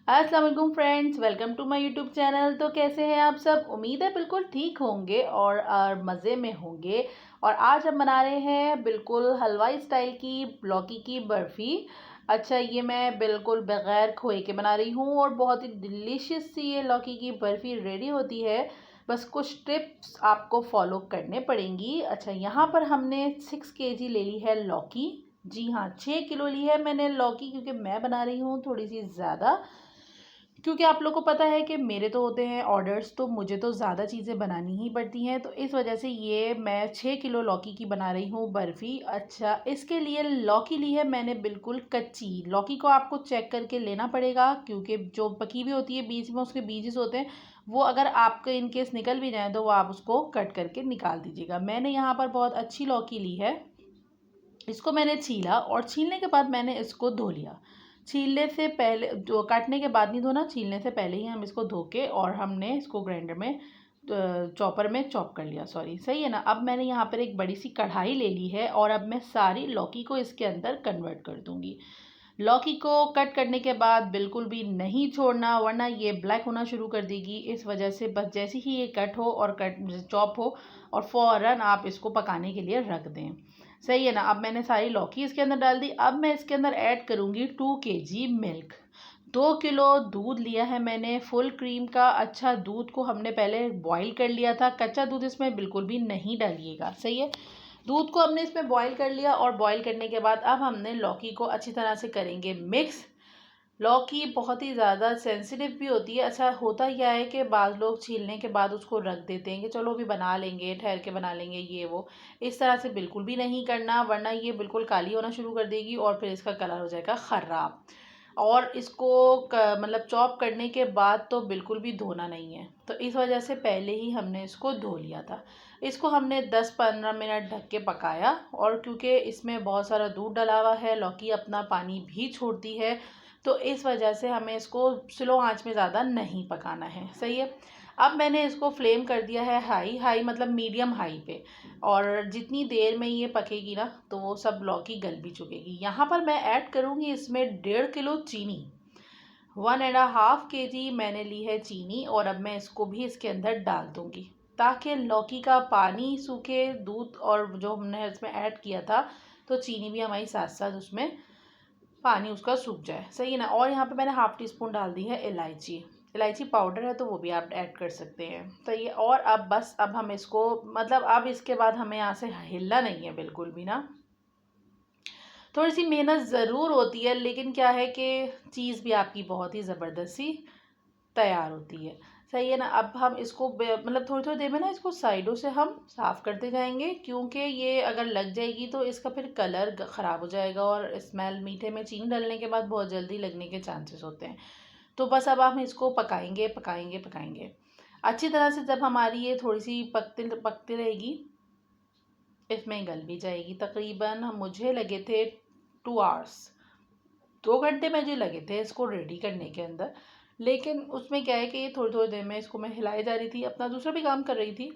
अस्सलाम वालेकुम friends, welcome to my YouTube channel. तो कैसे हैं आप सब? उम्मीद है बिल्कुल ठीक होंगे और मज़े में होंगे। और आज हम बना रहे हैं बिल्कुल हलवाई स्टाइल की लौकी की बर्फ़ी। अच्छा, ये मैं बिल्कुल बग़ैर खोए के बना रही हूँ और बहुत ही डिलीशियस सी ये लौकी की बर्फ़ी रेडी होती है। बस कुछ टिप्स आपको फॉलो करने पड़ेंगी। अच्छा, यहाँ पर हमने 6 केजी ले ली है लौकी। जी हाँ, 6 किलो ली है मैंने लौकी, क्योंकि मैं बना रही हूँ थोड़ी सी ज़्यादा। क्योंकि आप लोग को पता है कि मेरे तो होते हैं ऑर्डर्स, तो मुझे तो ज़्यादा चीज़ें बनानी ही पड़ती हैं, तो इस वजह से ये मैं 6 किलो लौकी की बना रही हूँ बर्फ़ी। अच्छा, इसके लिए लौकी ली है मैंने बिल्कुल कच्ची। लौकी को आपको चेक करके लेना पड़ेगा, क्योंकि जो पकी हुई होती है बीच में उसके बीजेस होते हैं, वो अगर आपके इन केस निकल भी जाए तो वो आप उसको कट करके निकाल दीजिएगा। मैंने यहाँ पर बहुत अच्छी लौकी ली है। इसको मैंने छीला और छीलने के बाद मैंने इसको धो लिया। छीलने से पहले, जो काटने के बाद नहीं धोना, छीलने से पहले ही हम इसको धो के और हमने इसको ग्राइंडर में चॉपर में चॉप कर लिया। सॉरी, सही है ना। अब मैंने यहाँ पर एक बड़ी सी कढ़ाई ले ली है और अब मैं सारी लौकी को इसके अंदर कन्वर्ट कर दूँगी। लौकी को कट करने के बाद बिल्कुल भी नहीं छोड़ना, वरना ये ब्लैक होना शुरू कर देगी। इस वजह से बस जैसे ही ये कट हो और कट चॉप हो और फ़ौरन आप इसको पकाने के लिए रख दें। सही है ना। अब मैंने सारी लौकी इसके अंदर डाल दी। अब मैं इसके अंदर ऐड करूँगी 2 केजी मिल्क। 2 किलो दूध लिया है मैंने, फुल क्रीम का। अच्छा, दूध को हमने पहले बॉईल कर लिया था। कच्चा दूध इसमें बिल्कुल भी नहीं डालिएगा, सही है। दूध को हमने इसमें बॉईल कर लिया और बॉईल करने के बाद अब हमने लौकी को अच्छी तरह से करेंगे मिक्स। लौकी बहुत ही ज़्यादा सेंसिटिव भी होती है। अच्छा, होता क्या है कि बाज़ लोग छीलने के बाद उसको रख देते हैं कि चलो अभी बना लेंगे, ठहर के बना लेंगे, ये वो। इस तरह से बिल्कुल भी नहीं करना, वरना ये बिल्कुल काली होना शुरू कर देगी और फिर इसका कलर हो जाएगा ख़राब। और इसको मतलब चॉप करने के बाद तो बिल्कुल भी धोना नहीं है, तो इस वजह से पहले ही हमने इसको धो लिया था। इसको हमने 10-15 मिनट ढक के पकाया। और क्योंकि इसमें बहुत सारा दूध डला हुआ है, लौकी अपना पानी भी छोड़ती है, तो इस वजह से हमें इसको स्लो आंच में ज़्यादा नहीं पकाना है, सही है। अब मैंने इसको फ्लेम कर दिया है हाई। हाई मतलब मीडियम हाई पे। और जितनी देर में ये पकेगी ना, तो वो सब लौकी गल भी चुकेगी। यहाँ पर मैं ऐड करूँगी इसमें 1.5 किलो चीनी। 1.5 केजी मैंने ली है चीनी और अब मैं इसको भी इसके अंदर डाल दूँगी, ताकि लौकी का पानी सूखे, दूध और जो हमने इसमें ऐड किया था, तो चीनी भी हमारी साथ साथ उसमें पानी उसका सूख जाए, सही है ना। और यहाँ पे मैंने हाफ़ टी स्पून डाल दी है इलायची। इलायची पाउडर है तो वो भी आप ऐड कर सकते हैं, तो ये। और अब बस, अब हम इसको, मतलब अब इसके बाद हमें यहाँ से हिलना नहीं है बिल्कुल भी ना। थोड़ी सी मेहनत ज़रूर होती है, लेकिन क्या है कि चीज़ भी आपकी बहुत ही ज़बरदस्त सी तैयार होती है, सही है ना। अब हम इसको मतलब थोड़ी थोड़ी देर में ना इसको साइडों से हम साफ़ करते जाएंगे, क्योंकि ये अगर लग जाएगी तो इसका फिर कलर ख़राब हो जाएगा और स्मेल, मीठे में चीनी डालने के बाद बहुत जल्दी लगने के चांसेस होते हैं। तो बस अब हम इसको पकाएंगे पकाएंगे पकाएंगे अच्छी तरह से। जब हमारी ये थोड़ी सी पकती पकती रहेगी, इसमें गल भी जाएगी। तकरीबन हम मुझे लगे थे 2 आवर्स, 2 घंटे मुझे लगे थे इसको रेडी करने के अंदर। लेकिन उसमें क्या है कि ये थोड़ी थोड़ी देर में इसको मैं हिलाए जा रही थी, अपना दूसरा भी काम कर रही थी।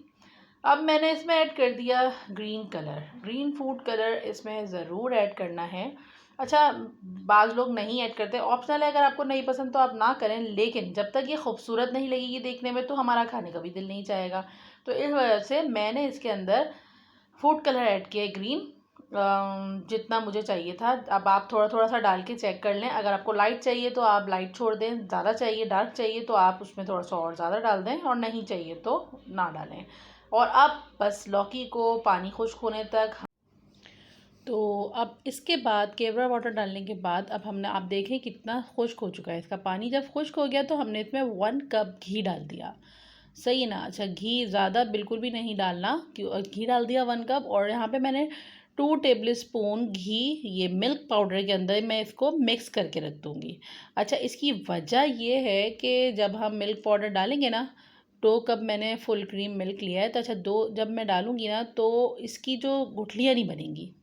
अब मैंने इसमें ऐड कर दिया green colour. Green food colour इसमें ज़रूर ऐड करना है। अच्छा, बाज़ लोग नहीं ऐड करते, ऑप्शनल है। अगर आपको नहीं पसंद तो आप ना करें, लेकिन जब तक ये खूबसूरत नहीं लगेगी देखने में, तो हमारा खाने का भी दिल नहीं चाहेगा। तो इस वजह से मैंने इसके अंदर फूड कलर ऐड किया है ग्रीन, जितना मुझे चाहिए था। अब आप थोड़ा थोड़ा सा डाल के चेक कर लें। अगर आपको लाइट चाहिए तो आप लाइट छोड़ दें, ज़्यादा चाहिए, डार्क चाहिए तो आप उसमें थोड़ा सा और ज़्यादा डाल दें, और नहीं चाहिए तो ना डालें। और अब बस लौकी को पानी खुश्क होने तक, तो अब इसके बाद केवड़ा वाटर डालने के बाद अब हमने, आप देखें कितना खुश्क हो चुका है इसका पानी। जब खुश्क हो गया तो हमने इसमें 1 कप घी डाल दिया, सही है ना। अच्छा, घी ज़्यादा बिल्कुल भी नहीं डालना, क्यों। घी डाल दिया 1 कप। और यहाँ पे मैंने 2 टेबल स्पून घी ये मिल्क पाउडर के अंदर मैं इसको मिक्स करके रख दूँगी। अच्छा, इसकी वजह ये है कि जब हम मिल्क पाउडर डालेंगे ना, 2 कप मैंने फुल क्रीम मिल्क लिया है, तो अच्छा, 2 जब मैं डालूँगी ना तो इसकी जो गुठलियाँ नहीं बनेंगी।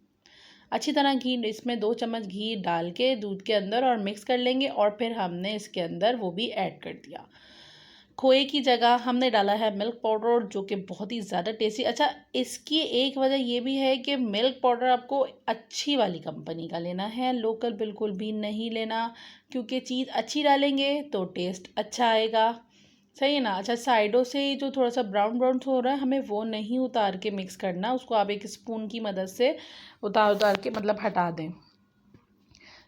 अच्छी तरह घी, इसमें 2 चम्मच घी डाल के दूध के अंदर और मिक्स कर लेंगे, और फिर हमने इसके अंदर वो भी ऐड कर दिया। खोए की जगह हमने डाला है मिल्क पाउडर, जो कि बहुत ही ज़्यादा टेस्टी। अच्छा, इसकी एक वजह ये भी है कि मिल्क पाउडर आपको अच्छी वाली कंपनी का लेना है, लोकल बिल्कुल भी नहीं लेना, क्योंकि चीज़ अच्छी डालेंगे तो टेस्ट अच्छा आएगा। सही है ना। अच्छा, साइडों से जो थोड़ा सा ब्राउन ब्राउन हो रहा है, हमें वो नहीं उतार के मिक्स करना, उसको आप एक स्पून की मदद से उतार उतार के मतलब हटा दें,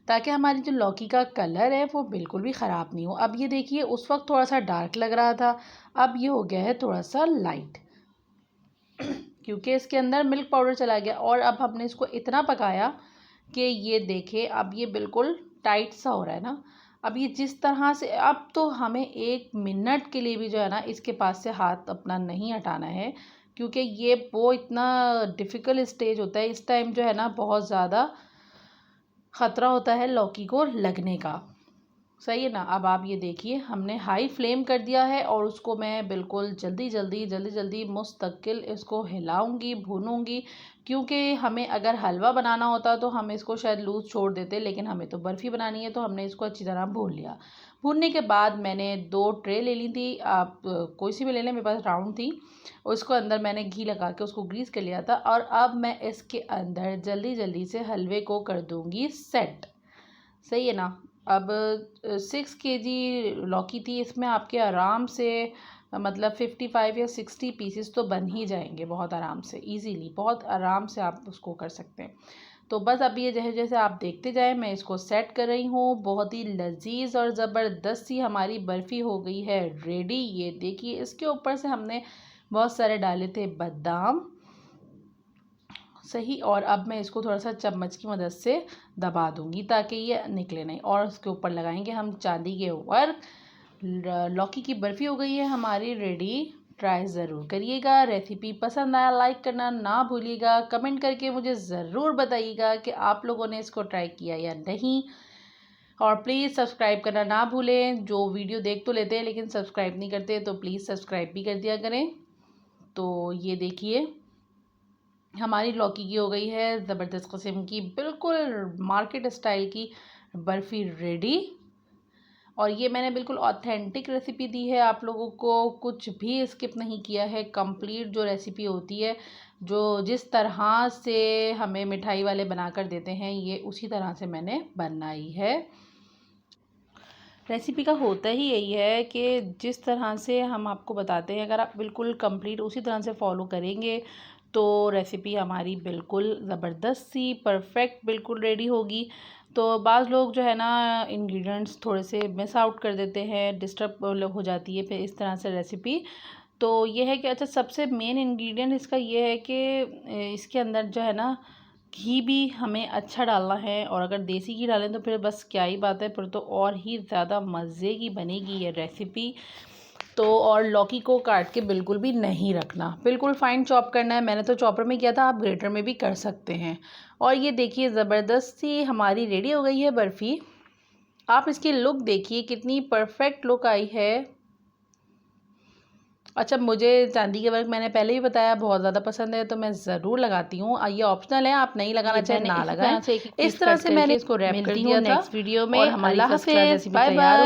ताकि हमारी जो लौकी का कलर है वो बिल्कुल भी ख़राब नहीं हो। अब ये देखिए, उस वक्त थोड़ा सा डार्क लग रहा था, अब ये हो गया है थोड़ा सा लाइट, क्योंकि इसके अंदर मिल्क पाउडर चला गया। और अब हमने इसको इतना पकाया कि ये देखे अब ये बिल्कुल टाइट सा हो रहा है ना। अब ये जिस तरह से, अब तो हमें 1 मिनट के लिए भी जो है ना इसके पास से हाथ अपना नहीं हटाना है, क्योंकि ये वो इतना डिफ़िकल्ट स्टेज होता है इस टाइम, जो है ना बहुत ज़्यादा ख़तरा होता है लौकी को लगने का। सही है ना। अब आप ये देखिए, हमने हाई फ्लेम कर दिया है और उसको मैं बिल्कुल जल्दी जल्दी मुस्तकिल इसको हिलाऊंगी, भूनूंगी, क्योंकि हमें अगर हलवा बनाना होता तो हम इसको शायद लूज़ छोड़ देते, लेकिन हमें तो बर्फ़ी बनानी है, तो हमने इसको अच्छी तरह भून लिया। भूनने के बाद मैंने 2 ट्रे ले ली थी, आप कोई सी भी ले लें, मेरे पास राउंड थी। उसको अंदर मैंने घी लगा के उसको ग्रीस कर लिया था, और अब मैं इसके अंदर जल्दी जल्दी से हलवे को कर दूंगी सेट। सही है ना। अब 6 kg लौकी थी, इसमें आपके आराम से मतलब 55 या 60 पीसेस तो बन ही जाएंगे, बहुत आराम से, इजीली, बहुत आराम से आप उसको कर सकते हैं। तो बस अब ये जैसे जैसे आप देखते जाएं, मैं इसको सेट कर रही हूँ। बहुत ही लजीज और ज़बरदस्त सी हमारी बर्फ़ी हो गई है रेडी। ये देखिए, इसके ऊपर से हमने बहुत सारे डाले थे बादाम। सही। और अब मैं इसको थोड़ा सा चम्मच की मदद से दबा दूंगी ताकि ये निकले नहीं, और उसके ऊपर लगाएंगे हम चांदी के वर्क। लौकी की बर्फ़ी हो गई है हमारी रेडी। ट्राई ज़रूर करिएगा। रेसिपी पसंद आया लाइक करना ना भूलिएगा। कमेंट करके मुझे ज़रूर बताइएगा कि आप लोगों ने इसको ट्राई किया या नहीं। और प्लीज़ सब्सक्राइब करना ना भूलें। जो वीडियो देख तो लेते हैं लेकिन सब्सक्राइब नहीं करते, तो प्लीज़ सब्सक्राइब भी कर दिया करें। तो ये देखिए, हमारी लौकी की हो गई है ज़बरदस्त किस्म की, बिल्कुल मार्केट स्टाइल की बर्फ़ी रेडी। और ये मैंने बिल्कुल ऑथेंटिक रेसिपी दी है आप लोगों को, कुछ भी स्किप नहीं किया है। कंप्लीट जो रेसिपी होती है, जो जिस तरह से हमें मिठाई वाले बना कर देते हैं, ये उसी तरह से मैंने बनाई है। रेसिपी का होता ही यही है कि जिस तरह से हम आपको बताते हैं, अगर आप बिल्कुल कंप्लीट उसी तरह से फॉलो करेंगे तो रेसिपी हमारी बिल्कुल ज़बरदस्त सी परफेक्ट बिल्कुल रेडी होगी। तो बाज़ लोग जो है ना इंग्रेडिएंट्स थोड़े से मिस आउट कर देते हैं, डिस्टर्ब हो जाती है फिर इस तरह से रेसिपी। तो ये है कि अच्छा, सबसे मेन इंग्रेडिएंट इसका ये है कि इसके अंदर जो है ना घी भी हमें अच्छा डालना है, और अगर देसी घी डालें तो फिर बस क्या ही बात है, फिर तो और ही ज़्यादा मज़े की बनेगी ये रेसिपी। तो और लौकी को काट के बिल्कुल भी नहीं रखना, बिल्कुल फाइन चॉप करना है। मैंने तो चॉपर में किया था, आप ग्रेटर में भी कर सकते हैं। और ये देखिए, ज़बरदस्त सी हमारी रेडी हो गई है बर्फ़ी। आप इसकी लुक देखिए, कितनी परफेक्ट लुक आई है। अच्छा, मुझे चांदी के वर्क मैंने पहले भी बताया बहुत ज़्यादा पसंद है, तो मैं ज़रूर लगाती हूँ। ये ऑप्शनल है, आप नहीं लगाना चाहे ना लगाएं। इस तरह से मैंने इसको रैप कर दिया था। नेक्स्ट वीडियो में। और हमारी अल्लाह फर्स्ट क्लास हाफिज़, रेसिपी बाय तैयार हो बाय।